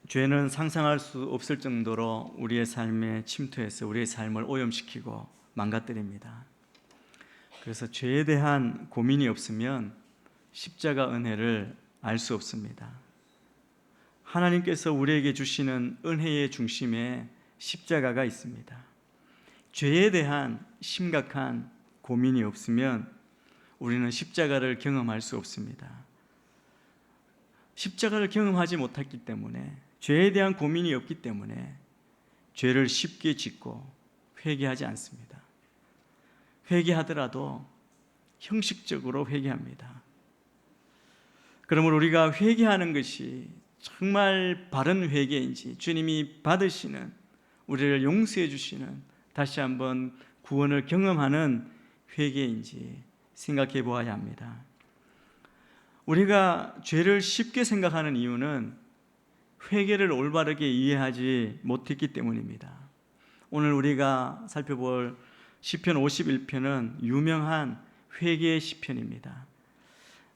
죄는 상상할 수 없을 정도로 우리의 삶에 침투해서 우리의 삶을 오염시키고 망가뜨립니다. 그래서 죄에 대한 고민이 없으면 십자가 은혜를 알 수 없습니다. 하나님께서 우리에게 주시는 은혜의 중심에 십자가가 있습니다. 죄에 대한 심각한 고민이 없으면 우리는 십자가를 경험할 수 없습니다. 십자가를 경험하지 못했기 때문에, 죄에 대한 고민이 없기 때문에 죄를 쉽게 짓고 회개하지 않습니다. 회개하더라도 형식적으로 회개합니다. 그러므로 우리가 회개하는 것이 정말 바른 회개인지, 주님이 받으시는, 우리를 용서해 주시는, 다시 한번 구원을 경험하는 회개인지 생각해 보아야 합니다. 우리가 죄를 쉽게 생각하는 이유는 회개를 올바르게 이해하지 못했기 때문입니다. 오늘 우리가 살펴볼 시편 51편은 유명한 회개의 시편입니다.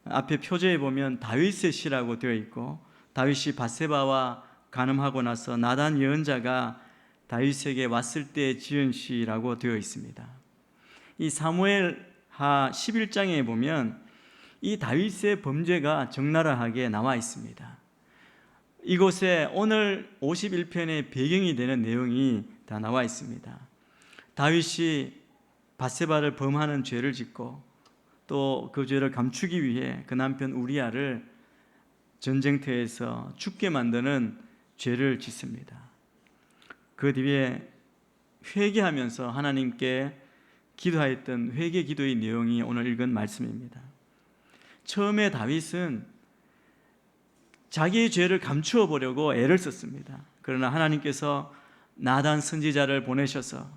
앞에 표제에 보면 다윗의 시라고 되어 있고, 다윗이 밧세바와 간음하고 나서 나단 예언자가 다윗에게 왔을 때 지은 시라고 되어 있습니다. 이 사무엘하 11장에 보면 이 다윗의 범죄가 적나라하게 나와 있습니다. 이곳에 오늘 51편의 배경이 되는 내용이 다 나와 있습니다. 다윗이 밧세바를 범하는 죄를 짓고 또 그 죄를 감추기 위해 그 남편 우리아를 전쟁터에서 죽게 만드는 죄를 짓습니다. 그 뒤에 회개하면서 하나님께 기도하였던 회개 기도의 내용이 오늘 읽은 말씀입니다. 처음에 다윗은 자기의 죄를 감추어 보려고 애를 썼습니다. 그러나 하나님께서 나단 선지자를 보내셔서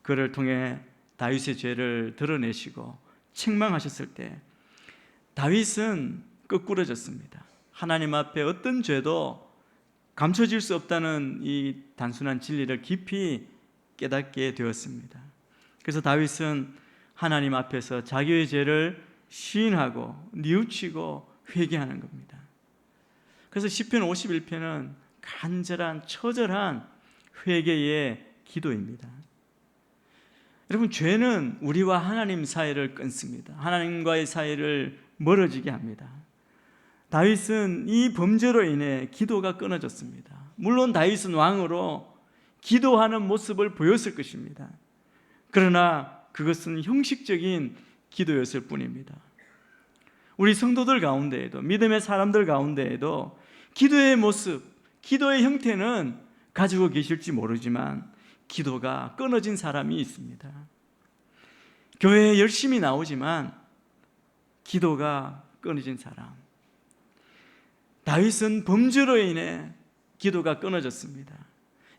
그를 통해 다윗의 죄를 드러내시고 책망하셨을 때 다윗은 거꾸러졌습니다. 하나님 앞에 어떤 죄도 감춰질 수 없다는 이 단순한 진리를 깊이 깨닫게 되었습니다. 그래서 다윗은 하나님 앞에서 자기의 죄를 시인하고 뉘우치고 회개하는 겁니다. 그래서 시편 51편은 간절한 처절한 회개의 기도입니다. 여러분, 죄는 우리와 하나님 사이를 끊습니다. 하나님과의 사이를 멀어지게 합니다. 다윗은 이 범죄로 인해 기도가 끊어졌습니다. 물론 다윗은 왕으로 기도하는 모습을 보였을 것입니다. 그러나 그것은 형식적인 기도였을 뿐입니다. 우리 성도들 가운데에도, 믿음의 사람들 가운데에도 기도의 모습, 기도의 형태는 가지고 계실지 모르지만 기도가 끊어진 사람이 있습니다. 교회에 열심히 나오지만 기도가 끊어진 사람. 다윗은 범죄로 인해 기도가 끊어졌습니다.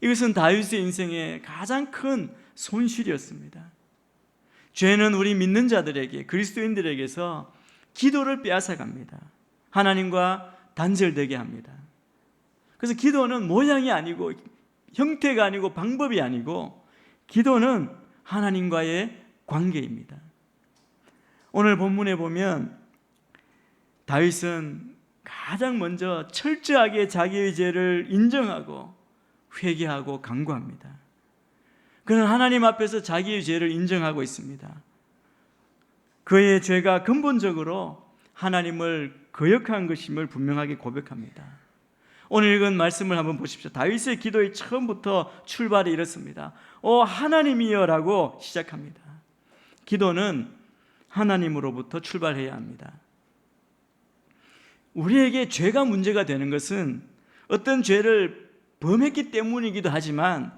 이것은 다윗의 인생의 가장 큰 손실이었습니다. 죄는 우리 믿는 자들에게, 그리스도인들에게서 기도를 빼앗아갑니다. 하나님과 단절되게 합니다. 그래서 기도는 모양이 아니고 형태가 아니고 방법이 아니고 기도는 하나님과의 관계입니다. 오늘 본문에 보면 다윗은 가장 먼저 철저하게 자기의 죄를 인정하고 회개하고 간구합니다. 그는 하나님 앞에서 자기의 죄를 인정하고 있습니다. 그의 죄가 근본적으로 하나님을 거역한 것임을 분명하게 고백합니다. 오늘 읽은 말씀을 한번 보십시오. 다윗의 기도의 처음부터 출발이 이렇습니다. 오 하나님이여 라고 시작합니다. 기도는 하나님으로부터 출발해야 합니다. 우리에게 죄가 문제가 되는 것은 어떤 죄를 범했기 때문이기도 하지만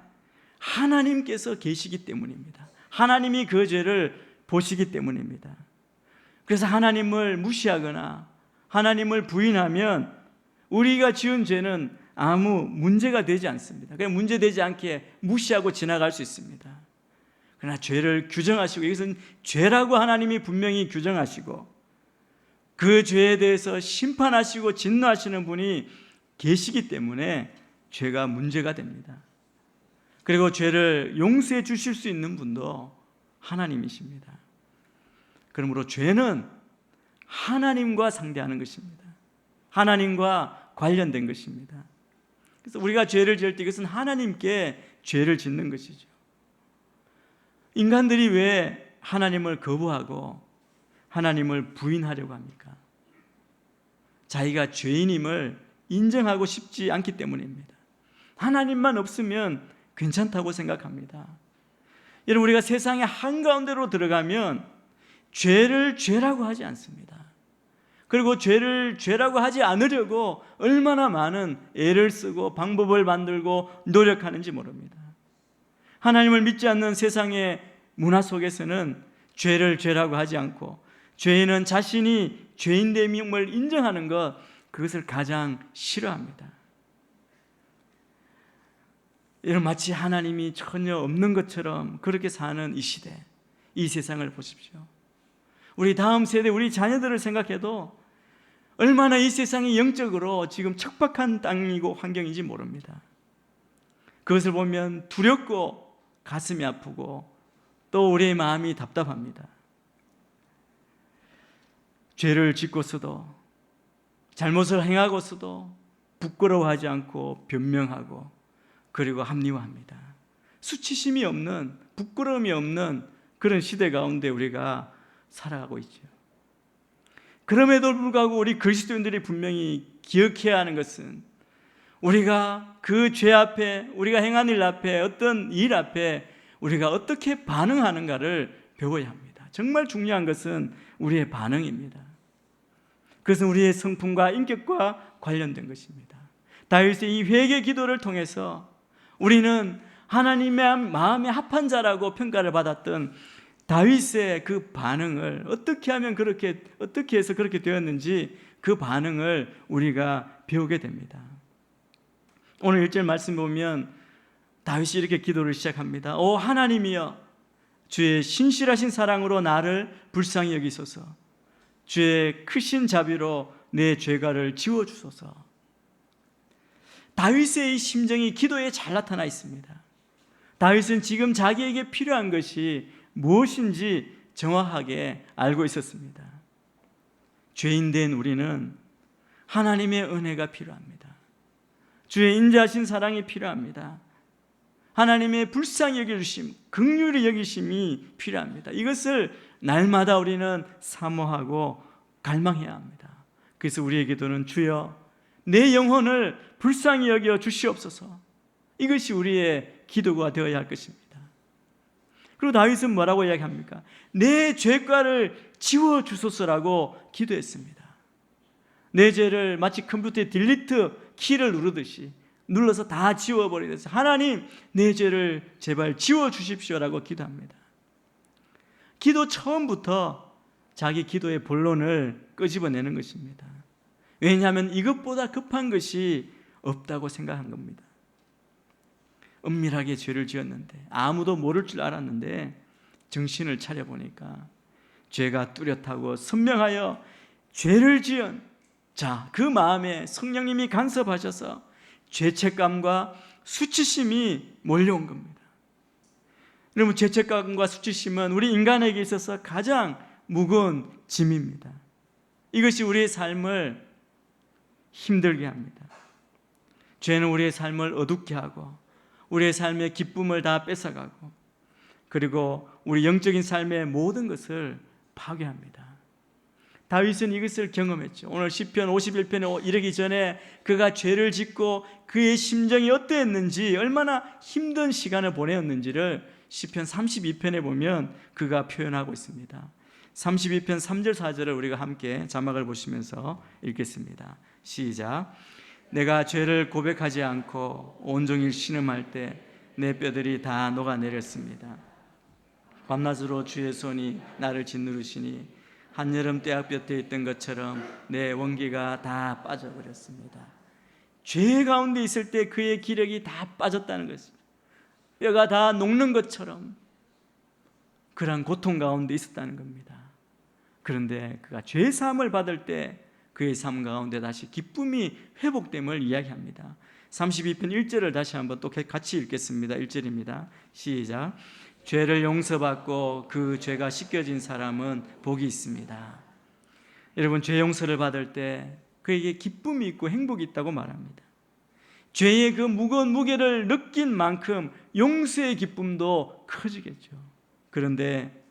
하나님께서 계시기 때문입니다. 하나님이 그 죄를 보시기 때문입니다. 그래서 하나님을 무시하거나 하나님을 부인하면 우리가 지은 죄는 아무 문제가 되지 않습니다. 그냥 문제되지 않게 무시하고 지나갈 수 있습니다. 그러나 죄를 규정하시고, 이것은 죄라고 하나님이 분명히 규정하시고 그 죄에 대해서 심판하시고 진노하시는 분이 계시기 때문에 죄가 문제가 됩니다. 그리고 죄를 용서해 주실 수 있는 분도 하나님이십니다. 그러므로 죄는 하나님과 상대하는 것입니다. 하나님과 관련된 것입니다. 그래서 우리가 죄를 지을 때 이것은 하나님께 죄를 짓는 것이죠. 인간들이 왜 하나님을 거부하고 하나님을 부인하려고 합니까? 자기가 죄인임을 인정하고 싶지 않기 때문입니다. 하나님만 없으면 괜찮다고 생각합니다. 여러분, 우리가 세상의 한가운데로 들어가면 죄를 죄라고 하지 않습니다. 그리고 죄를 죄라고 하지 않으려고 얼마나 많은 애를 쓰고 방법을 만들고 노력하는지 모릅니다. 하나님을 믿지 않는 세상의 문화 속에서는 죄를 죄라고 하지 않고 죄인은 자신이 죄인됨을 인정하는 것, 그것을 가장 싫어합니다. 여러분, 마치 하나님이 전혀 없는 것처럼 그렇게 사는 이 시대, 이 세상을 보십시오. 우리 다음 세대, 우리 자녀들을 생각해도 얼마나 이 세상이 영적으로 지금 척박한 땅이고 환경인지 모릅니다. 그것을 보면 두렵고 가슴이 아프고 또 우리의 마음이 답답합니다. 죄를 짓고서도, 잘못을 행하고서도 부끄러워하지 않고 변명하고 그리고 합리화합니다. 수치심이 없는, 부끄러움이 없는 그런 시대 가운데 우리가 살아가고 있죠. 그럼에도 불구하고 우리 그리스도인들이 분명히 기억해야 하는 것은, 우리가 그 죄 앞에, 우리가 행한 일 앞에, 어떤 일 앞에 우리가 어떻게 반응하는가를 배워야 합니다. 정말 중요한 것은 우리의 반응입니다. 그것은 우리의 성품과 인격과 관련된 것입니다. 다윗의 이 회개 기도를 통해서 우리는 하나님의 마음에 합한 자라고 평가를 받았던 다윗의 그 반응을 어떻게 하면 어떻게 해서 그렇게 되었는지 그 반응을 우리가 배우게 됩니다. 오늘 1절 말씀 보면 다윗이 이렇게 기도를 시작합니다. 오 하나님이여, 주의 신실하신 사랑으로 나를 불쌍히 여기소서. 주의 크신 자비로 내 죄가를 지워주소서. 다윗의 이 심정이 기도에 잘 나타나 있습니다. 다윗은 지금 자기에게 필요한 것이 무엇인지 정확하게 알고 있었습니다. 죄인된 우리는 하나님의 은혜가 필요합니다. 주의 인자하신 사랑이 필요합니다. 하나님의 불쌍히 여겨주심, 긍휼히 여기심이 필요합니다. 이것을 날마다 우리는 사모하고 갈망해야 합니다. 그래서 우리의 기도는 주여 내 영혼을 불쌍히 여겨 주시옵소서. 이것이 우리의 기도가 되어야 할 것입니다. 그리고 다윗은 뭐라고 이야기합니까? 내 죄가를 지워주소서라고 기도했습니다. 내 죄를 마치 컴퓨터에 딜리트 키를 누르듯이 눌러서 다 지워버리듯이 하나님 내 죄를 제발 지워주십시오라고 기도합니다. 기도 처음부터 자기 기도의 본론을 끄집어내는 것입니다. 왜냐하면 이것보다 급한 것이 없다고 생각한 겁니다. 은밀하게 죄를 지었는데 아무도 모를 줄 알았는데 정신을 차려보니까 죄가 뚜렷하고 선명하여 죄를 지은 그 마음에 성령님이 간섭하셔서 죄책감과 수치심이 몰려온 겁니다. 여러분, 죄책감과 수치심은 우리 인간에게 있어서 가장 무거운 짐입니다. 이것이 우리의 삶을 힘들게 합니다. 죄는 우리의 삶을 어둡게 하고 우리의 삶의 기쁨을 다 뺏어가고 그리고 우리 영적인 삶의 모든 것을 파괴합니다. 다윗은 이것을 경험했죠. 오늘 시편 51편에 이르기 전에 그가 죄를 짓고 그의 심정이 어떠했는지, 얼마나 힘든 시간을 보내었는지를 시편 32편에 보면 그가 표현하고 있습니다. 32편 3절 4절을 우리가 함께 자막을 보시면서 읽겠습니다. 시작. 내가 죄를 고백하지 않고 온종일 신음할 때 내 뼈들이 다 녹아내렸습니다. 밤낮으로 주의 손이 나를 짓누르시니 한여름 떼약볕에 있던 것처럼 내 원기가 다 빠져버렸습니다. 죄 가운데 있을 때 그의 기력이 다 빠졌다는 것입니다. 뼈가 다 녹는 것처럼 그런 고통 가운데 있었다는 겁니다. 그런데 그가 죄 사함을 받을 때 그의 삶 가운데 다시 기쁨이 회복됨을 이야기합니다. 32편 1절을 다시 한번 또 같이 읽겠습니다. 1절입니다. 시작. 죄를 용서받고 그 죄가 씻겨진 사람은 복이 있습니다. 여러분, 죄 용서를 받을 때 그에게 기쁨이 있고 행복이 있다고 말합니다. 죄의 그 무거운 무게를 느낀 만큼 용서의 기쁨도 커지겠죠. 그런데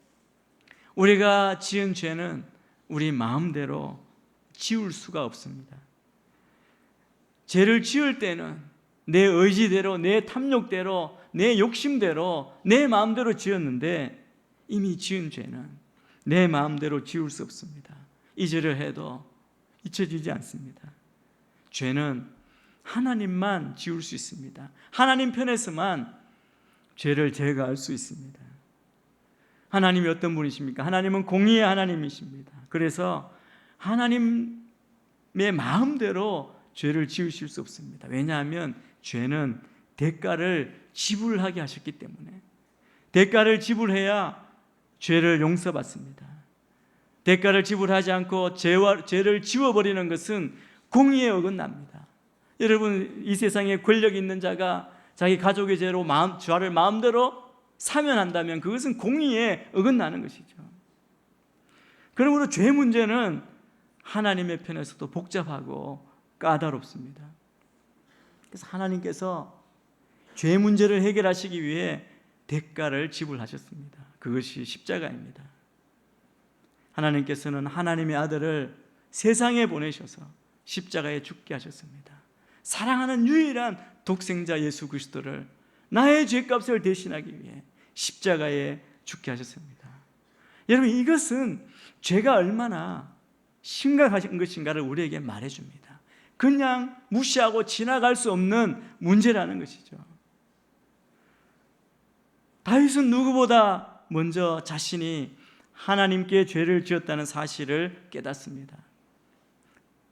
우리가 지은 죄는 우리 마음대로 지울 수가 없습니다. 죄를 지을 때는 내 의지대로, 내 탐욕대로, 내 욕심대로, 내 마음대로 지었는데 이미 지은 죄는 내 마음대로 지울 수 없습니다. 잊으려 해도 잊혀지지 않습니다. 죄는 하나님만 지울 수 있습니다. 하나님 편에서만 죄를 제거할 수 있습니다. 하나님이 어떤 분이십니까? 하나님은 공의의 하나님이십니다. 그래서 하나님의 마음대로 죄를 지으실 수 없습니다. 왜냐하면 죄는 대가를 지불하게 하셨기 때문에, 대가를 지불해야 죄를 용서받습니다. 대가를 지불하지 않고 죄를 지워버리는 것은 공의에 어긋납니다. 여러분, 이 세상에 권력 있는 자가 자기 가족의 죄로 죄를 마음대로 사면한다면 그것은 공의에 어긋나는 것이죠. 그러므로 죄 문제는 하나님의 편에서도 복잡하고 까다롭습니다. 그래서 하나님께서 죄 문제를 해결하시기 위해 대가를 지불하셨습니다. 그것이 십자가입니다. 하나님께서는 하나님의 아들을 세상에 보내셔서 십자가에 죽게 하셨습니다. 사랑하는 유일한 독생자 예수 그리스도를 나의 죄값을 대신하기 위해 십자가에 죽게 하셨습니다. 여러분, 이것은 죄가 얼마나 심각한 것인가를 우리에게 말해줍니다. 그냥 무시하고 지나갈 수 없는 문제라는 것이죠. 다윗은 누구보다 먼저 자신이 하나님께 죄를 지었다는 사실을 깨닫습니다.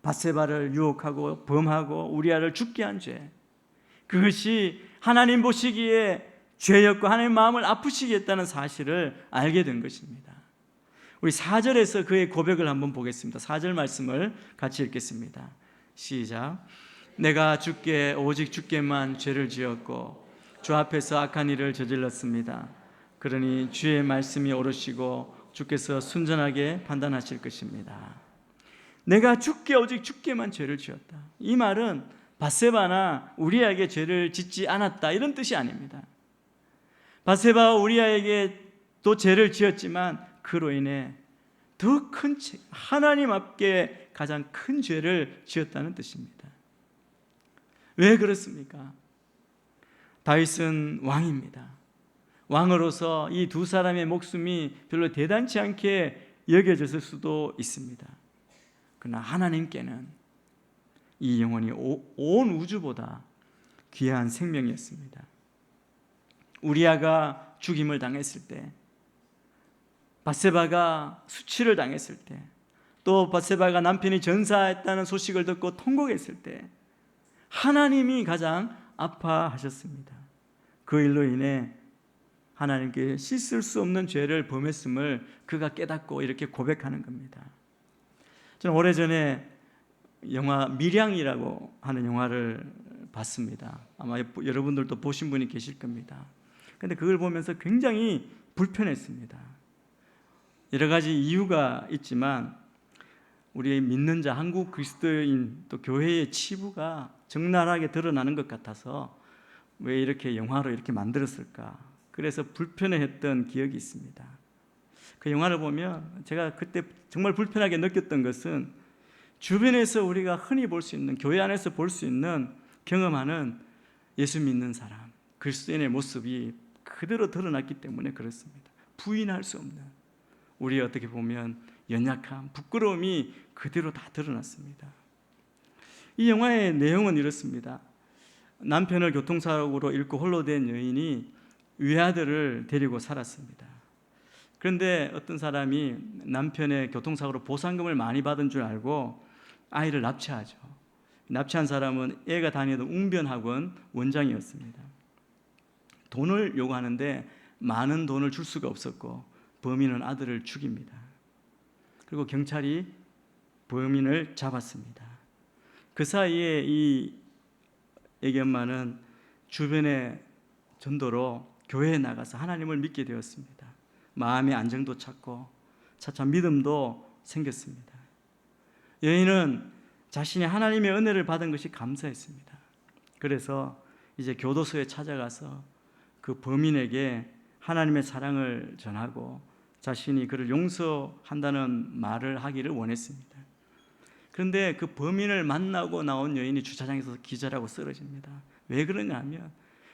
밧세바를 유혹하고 범하고 우리아를 죽게 한 죄, 그것이 하나님 보시기에 죄였고 하나님 마음을 아프시게 했다는 사실을 알게 된 것입니다. 우리 4절에서 그의 고백을 한번 보겠습니다. 4절 말씀을 같이 읽겠습니다. 시작. 내가 주께 오직 주께만 죄를 지었고 주 앞에서 악한 일을 저질렀습니다. 그러니 주의 말씀이 옳으시고 주께서 순전하게 판단하실 것입니다. 내가 주께 오직 주께만 죄를 지었다. 이 말은 밧세바나 우리아에게 죄를 짓지 않았다 이런 뜻이 아닙니다. 밧세바와 우리아에게 또 죄를 지었지만 그로 인해 더 큰 하나님 앞에 가장 큰 죄를 지었다는 뜻입니다. 왜 그렇습니까? 다윗은 왕입니다. 왕으로서 이 두 사람의 목숨이 별로 대단치 않게 여겨졌을 수도 있습니다. 그러나 하나님께는 이 영혼이 온 우주보다 귀한 생명이었습니다. 우리아가 죽임을 당했을 때, 밧세바가 수치를 당했을 때, 또 밧세바가 남편이 전사했다는 소식을 듣고 통곡했을 때 하나님이 가장 아파하셨습니다. 그 일로 인해 하나님께 씻을 수 없는 죄를 범했음을 그가 깨닫고 이렇게 고백하는 겁니다. 저는 오래전에 영화 밀양이라고 하는 영화를 봤습니다. 아마 여러분들도 보신 분이 계실 겁니다. 그런데 그걸 보면서 굉장히 불편했습니다. 여러 가지 이유가 있지만 우리 믿는 자, 한국 그리스도인 또 교회의 치부가 적나라하게 드러나는 것 같아서 왜 이렇게 영화로 이렇게 만들었을까? 그래서 불편해했던 기억이 있습니다. 그 영화를 보면 제가 그때 정말 불편하게 느꼈던 것은 주변에서 우리가 흔히 볼 수 있는, 교회 안에서 볼 수 있는, 경험하는 예수 믿는 사람, 그리스도인의 모습이 그대로 드러났기 때문에 그렇습니다. 부인할 수 없는 우리의 어떻게 보면 연약함, 부끄러움이 그대로 다 드러났습니다. 이 영화의 내용은 이렇습니다. 남편을 교통사고로 잃고 홀로 된 여인이 외아들을 데리고 살았습니다. 그런데 어떤 사람이 남편의 교통사고로 보상금을 많이 받은 줄 알고 아이를 납치하죠. 납치한 사람은 애가 다니던 웅변학원 원장이었습니다. 돈을 요구하는데 많은 돈을 줄 수가 없었고 범인은 아들을 죽입니다. 그리고 경찰이 범인을 잡았습니다. 그 사이에 이 애기 엄마는 주변의 전도로 교회에 나가서 하나님을 믿게 되었습니다. 마음의 안정도 찾고 차차 믿음도 생겼습니다. 여인은 자신이 하나님의 은혜를 받은 것이 감사했습니다. 그래서 이제 교도소에 찾아가서 그 범인에게 하나님의 사랑을 전하고 자신이 그를 용서한다는 말을 하기를 원했습니다. 그런데 그 범인을 만나고 나온 여인이 주차장에서 기절하고 쓰러집니다. 왜 그러냐 하면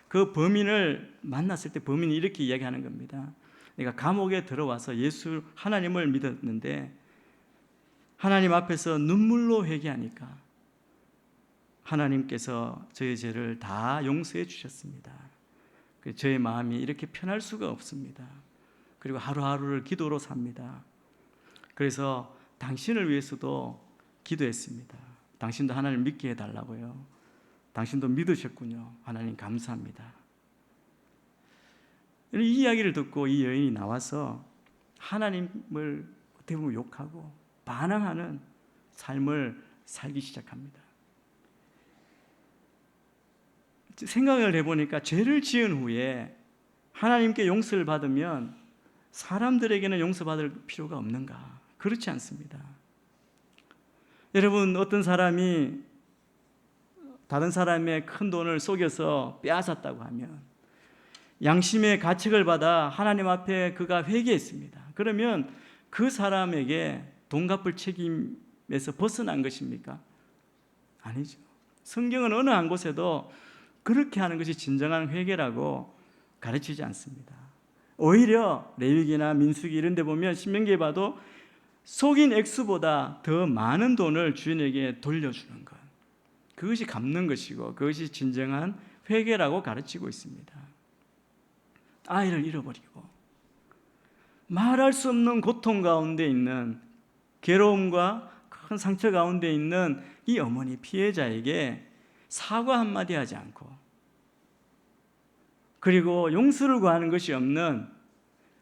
그 범인을 만났을 때 범인이 이렇게 이야기하는 겁니다. 내가 감옥에 들어와서 예수 하나님을 믿었는데 하나님 앞에서 눈물로 회개하니까 하나님께서 저의 죄를 다 용서해 주셨습니다. 저의 마음이 이렇게 편할 수가 없습니다. 그리고 하루하루를 기도로 삽니다. 그래서 당신을 위해서도 기도했습니다. 당신도 하나님을 믿게 해달라고요. 당신도 믿으셨군요. 하나님 감사합니다. 이 이야기를 듣고 이 여인이 나와서 하나님을 어떻게 보면 욕하고 반항하는 삶을 살기 시작합니다. 생각을 해보니까 죄를 지은 후에 하나님께 용서를 받으면 사람들에게는 용서받을 필요가 없는가? 그렇지 않습니다. 여러분, 어떤 사람이 다른 사람의 큰 돈을 속여서 빼앗았다고 하면 양심의 가책을 받아 하나님 앞에 그가 회개했습니다. 그러면 그 사람에게 돈 갚을 책임에서 벗어난 것입니까? 아니죠. 성경은 어느 한 곳에도 그렇게 하는 것이 진정한 회개라고 가르치지 않습니다. 오히려 레위기나 민수기 이런 데 보면 신명기에 봐도 속인 액수보다 더 많은 돈을 주인에게 돌려주는 것, 그것이 갚는 것이고 그것이 진정한 회개라고 가르치고 있습니다. 아이를 잃어버리고 말할 수 없는 고통 가운데 있는 괴로움과 큰 상처 가운데 있는 이 어머니 피해자에게 사과 한마디 하지 않고 그리고 용서를 구하는 것이 없는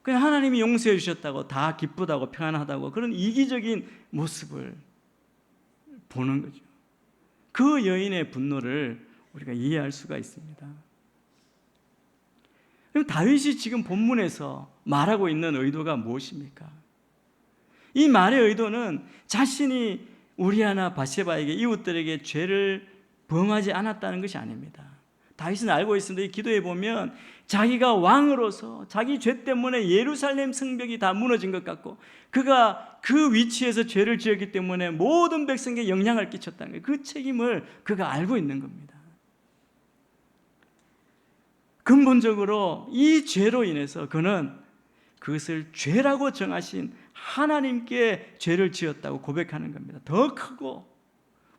그냥 하나님이 용서해 주셨다고 다 기쁘다고 평안하다고 그런 이기적인 모습을 보는 거죠. 그 여인의 분노를 우리가 이해할 수가 있습니다. 그럼 다윗이 지금 본문에서 말하고 있는 의도가 무엇입니까? 이 말의 의도는 자신이 우리아나 바세바에게 이웃들에게 죄를 범하지 않았다는 것이 아닙니다. 다윗은 알고 있습니다. 이 기도에 보면 자기가 왕으로서 자기 죄 때문에 예루살렘 성벽이 다 무너진 것 같고 그가 그 위치에서 죄를 지었기 때문에 모든 백성에게 영향을 끼쳤다는 거예요. 그 책임을 그가 알고 있는 겁니다. 근본적으로 이 죄로 인해서 그는 그것을 죄라고 정하신 하나님께 죄를 지었다고 고백하는 겁니다. 더 크고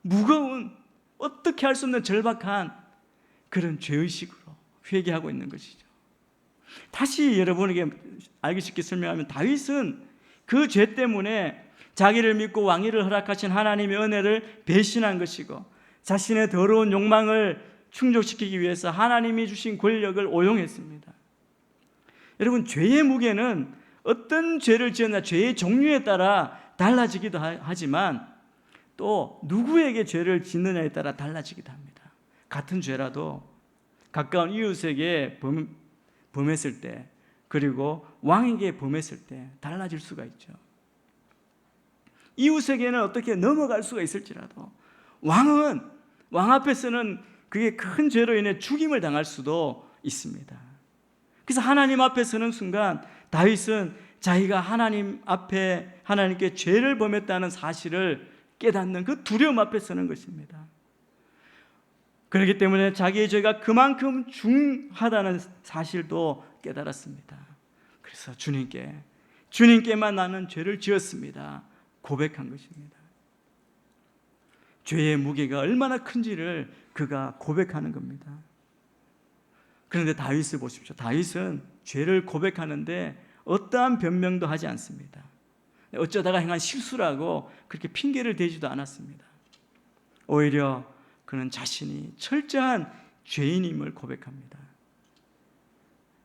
무거운 어떻게 할 수 없는 절박한 그런 죄의식으로 회개하고 있는 것이죠. 다시 여러분에게 알기 쉽게 설명하면 다윗은 그 죄 때문에 자기를 믿고 왕위를 허락하신 하나님의 은혜를 배신한 것이고 자신의 더러운 욕망을 충족시키기 위해서 하나님이 주신 권력을 오용했습니다. 여러분, 죄의 무게는 어떤 죄를 지었나 죄의 종류에 따라 달라지기도 하지만 또 누구에게 죄를 짓느냐에 따라 달라지기도 합니다. 같은 죄라도 가까운 이웃에게 범했을 때 그리고 왕에게 범했을 때 달라질 수가 있죠. 이웃에게는 어떻게 넘어갈 수가 있을지라도 왕 앞에서는 그게 큰 죄로 인해 죽임을 당할 수도 있습니다. 그래서 하나님 앞에 서는 순간 다윗은 자기가 하나님 앞에 하나님께 죄를 범했다는 사실을 깨닫는 그 두려움 앞에 서는 것입니다. 그렇기 때문에 자기의 죄가 그만큼 중하다는 사실도 깨달았습니다. 그래서 주님께만 나는 죄를 지었습니다. 고백한 것입니다. 죄의 무게가 얼마나 큰지를 그가 고백하는 겁니다. 그런데 다윗을 보십시오. 다윗은 죄를 고백하는데 어떠한 변명도 하지 않습니다. 어쩌다가 행한 실수라고 그렇게 핑계를 대지도 않았습니다. 오히려 그는 자신이 철저한 죄인임을 고백합니다.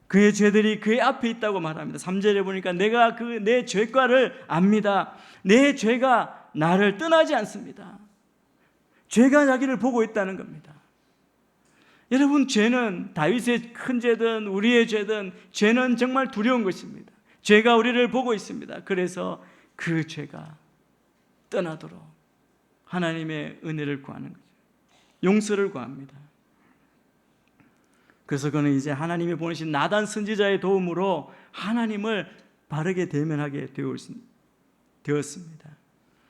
그의 죄들이 그의 앞에 있다고 말합니다. 3절에 보니까 내가 내 죄과를 압니다. 내 죄가 나를 떠나지 않습니다. 죄가 자기를 보고 있다는 겁니다. 여러분, 죄는 다윗의 큰 죄든 우리의 죄든 죄는 정말 두려운 것입니다. 죄가 우리를 보고 있습니다. 그래서 그 죄가 떠나도록 하나님의 은혜를 구하는 거죠. 용서를 구합니다. 그래서 그는 이제 하나님이 보내신 나단 선지자의 도움으로 하나님을 바르게 대면하게 되었습니다.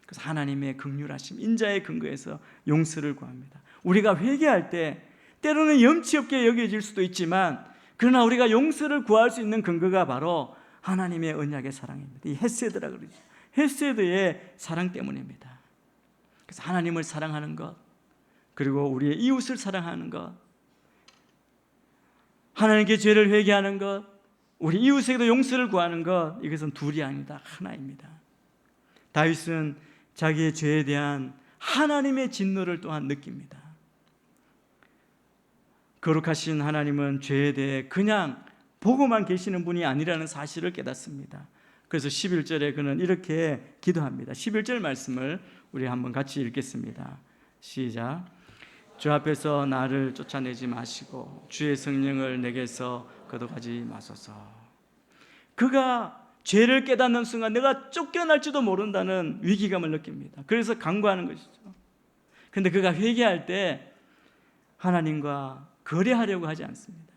그래서 하나님의 긍휼하심, 인자의 근거에서 용서를 구합니다. 우리가 회개할 때 때로는 염치 없게 여겨질 수도 있지만, 그러나 우리가 용서를 구할 수 있는 근거가 바로 하나님의 언약의 사랑입니다. 이 헤세드라 그러죠. 헤세드의 사랑 때문입니다. 그래서 하나님을 사랑하는 것, 그리고 우리의 이웃을 사랑하는 것, 하나님께 죄를 회개하는 것, 우리 이웃에게도 용서를 구하는 것, 이것은 둘이 아니다, 하나입니다. 다윗은 자기의 죄에 대한 하나님의 진노를 또한 느낍니다. 거룩하신 하나님은 죄에 대해 그냥 보고만 계시는 분이 아니라는 사실을 깨닫습니다. 그래서 11절에 그는 이렇게 기도합니다. 11절 말씀을 우리 한번 같이 읽겠습니다. 시작. 주 앞에서 나를 쫓아내지 마시고 주의 성령을 내게서 거둬가지 마소서. 그가 죄를 깨닫는 순간 내가 쫓겨날지도 모른다는 위기감을 느낍니다. 그래서 간구하는 것이죠. 그런데 그가 회개할 때 하나님과 거래하려고 하지 않습니다.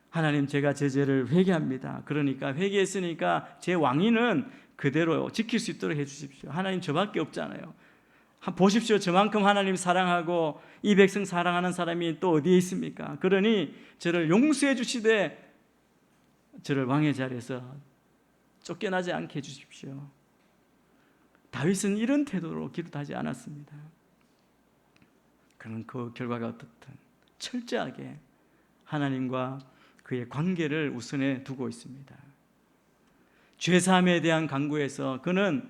하나님, 제가 제 죄를 회개합니다. 그러니까 회개했으니까 제 왕위는 그대로 지킬 수 있도록 해주십시오. 하나님, 저밖에 없잖아요. 보십시오, 저만큼 하나님 사랑하고 이 백성 사랑하는 사람이 또 어디에 있습니까? 그러니 저를 용서해 주시되 저를 왕의 자리에서 쫓겨나지 않게 해주십시오. 다윗은 이런 태도로 기도하지 않았습니다. 그는 그 결과가 어떻든 철저하게 하나님과 그의 관계를 우선에 두고 있습니다. 죄사함에 대한 간구에서 그는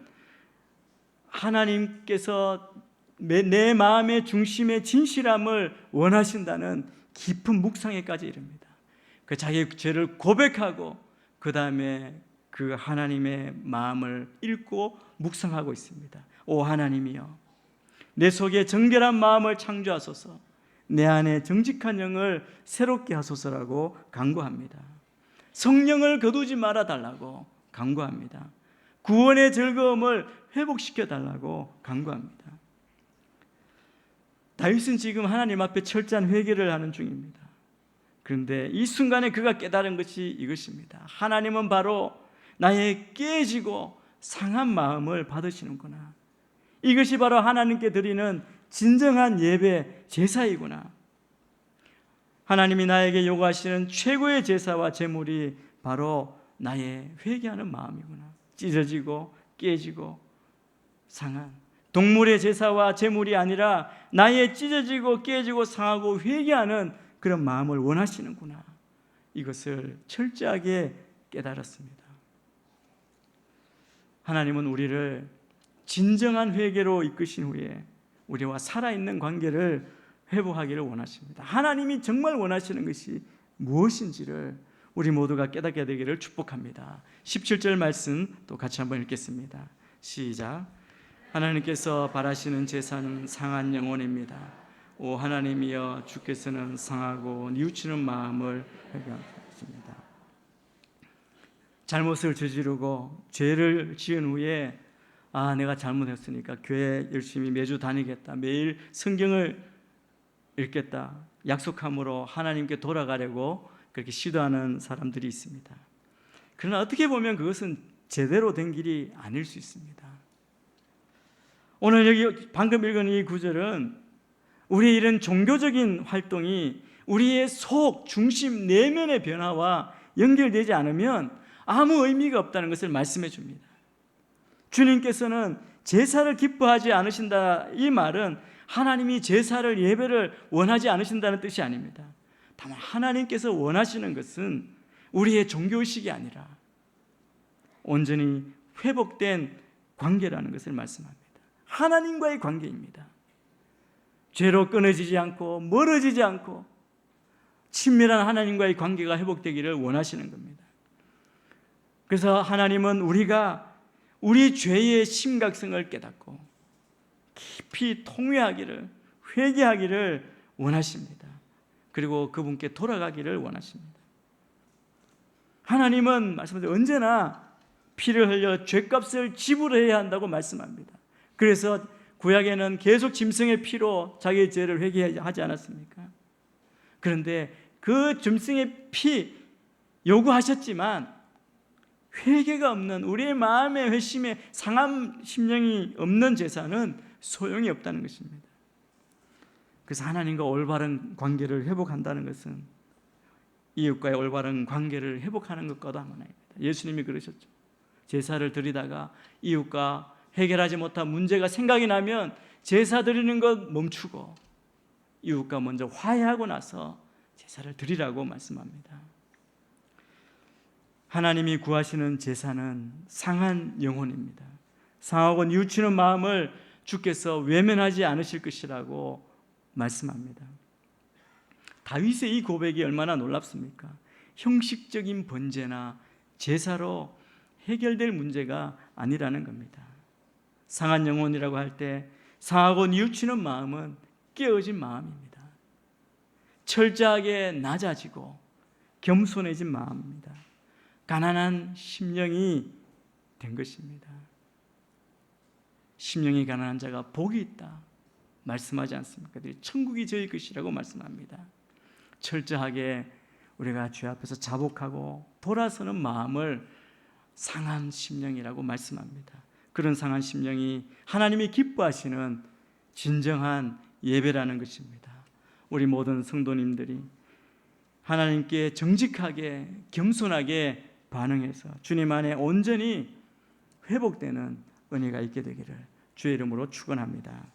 하나님께서 내 마음의 중심의 진실함을 원하신다는 깊은 묵상에까지 이릅니다. 그 자기의 죄를 고백하고 그 다음에 그 하나님의 마음을 읽고 묵상하고 있습니다. 오 하나님이여, 내 속에 정결한 마음을 창조하소서, 내 안에 정직한 영을 새롭게 하소서라고 간구합니다. 성령을 거두지 말아 달라고 간구합니다. 구원의 즐거움을 회복시켜 달라고 간구합니다. 다윗은 지금 하나님 앞에 철저한 회개를 하는 중입니다. 그런데 이 순간에 그가 깨달은 것이 이것입니다. 하나님은 바로 나의 깨지고 상한 마음을 받으시는구나. 이것이 바로 하나님께 드리는 진정한 예배 제사이구나. 하나님이 나에게 요구하시는 최고의 제사와 제물이 바로 나의 회개하는 마음이구나. 찢어지고 깨지고 상한 동물의 제사와 제물이 아니라 나의 찢어지고 깨지고 상하고 회개하는 그런 마음을 원하시는구나. 이것을 철저하게 깨달았습니다. 하나님은 우리를 진정한 회개로 이끄신 후에 우리와 살아있는 관계를 회복하기를 원하십니다. 하나님이 정말 원하시는 것이 무엇인지를 우리 모두가 깨닫게 되기를 축복합니다. 17절 말씀 또 같이 한번 읽겠습니다. 시작. 하나님께서 바라시는 제사는 상한 영혼입니다. 오 하나님이여, 주께서는 상하고 뉘우치는 마음을 회개하십니다. 잘못을 저지르고 죄를 지은 후에 내가 잘못했으니까 교회 열심히 매주 다니겠다, 매일 성경을 읽겠다 약속함으로 하나님께 돌아가려고 그렇게 시도하는 사람들이 있습니다. 그러나 어떻게 보면 그것은 제대로 된 길이 아닐 수 있습니다. 오늘 여기 방금 읽은 이 구절은 우리의 이런 종교적인 활동이 우리의 속, 중심, 내면의 변화와 연결되지 않으면 아무 의미가 없다는 것을 말씀해 줍니다. 주님께서는 제사를 기뻐하지 않으신다, 이 말은 하나님이 제사를, 예배를 원하지 않으신다는 뜻이 아닙니다. 다만 하나님께서 원하시는 것은 우리의 종교의식이 아니라 온전히 회복된 관계라는 것을 말씀합니다. 하나님과의 관계입니다. 죄로 끊어지지 않고 멀어지지 않고 친밀한 하나님과의 관계가 회복되기를 원하시는 겁니다. 그래서 하나님은 우리가 우리 죄의 심각성을 깨닫고 깊이 통회하기를, 회개하기를 원하십니다. 그리고 그분께 돌아가기를 원하십니다. 하나님은 말씀하세요. 언제나 피를 흘려 죄값을 지불해야 한다고 말씀합니다. 그래서 구약에는 계속 짐승의 피로 자기의 죄를 회개하지 않았습니까? 그런데 그 짐승의 피 요구하셨지만 회개가 없는, 우리의 마음의 회심에 상한 심령이 없는 제사는 소용이 없다는 것입니다. 그래서 하나님과 올바른 관계를 회복한다는 것은 이웃과의 올바른 관계를 회복하는 것과도 하나입니다. 예수님이 그러셨죠. 제사를 드리다가 이웃과 해결하지 못한 문제가 생각이 나면 제사 드리는 것 멈추고 이웃과 먼저 화해하고 나서 제사를 드리라고 말씀합니다. 하나님이 구하시는 제사는 상한 영혼입니다. 상하고 뉘우치는 마음을 주께서 외면하지 않으실 것이라고 말씀합니다. 다윗의 이 고백이 얼마나 놀랍습니까? 형식적인 번제나 제사로 해결될 문제가 아니라는 겁니다. 상한 영혼이라고 할 때 상하고 뉘우치는 마음은 깨어진 마음입니다. 철저하게 낮아지고 겸손해진 마음입니다. 가난한 심령이 된 것입니다. 심령이 가난한 자가 복이 있다 말씀하지 않습니까? 천국이 저희 것이라고 말씀합니다. 철저하게 우리가 주 앞에서 자복하고 돌아서는 마음을 상한 심령이라고 말씀합니다. 그런 상한 심령이 하나님이 기뻐하시는 진정한 예배라는 것입니다. 우리 모든 성도님들이 하나님께 정직하게 겸손하게 반응해서 주님 안에 온전히 회복되는 은혜가 있게 되기를 주의 이름으로 축원합니다.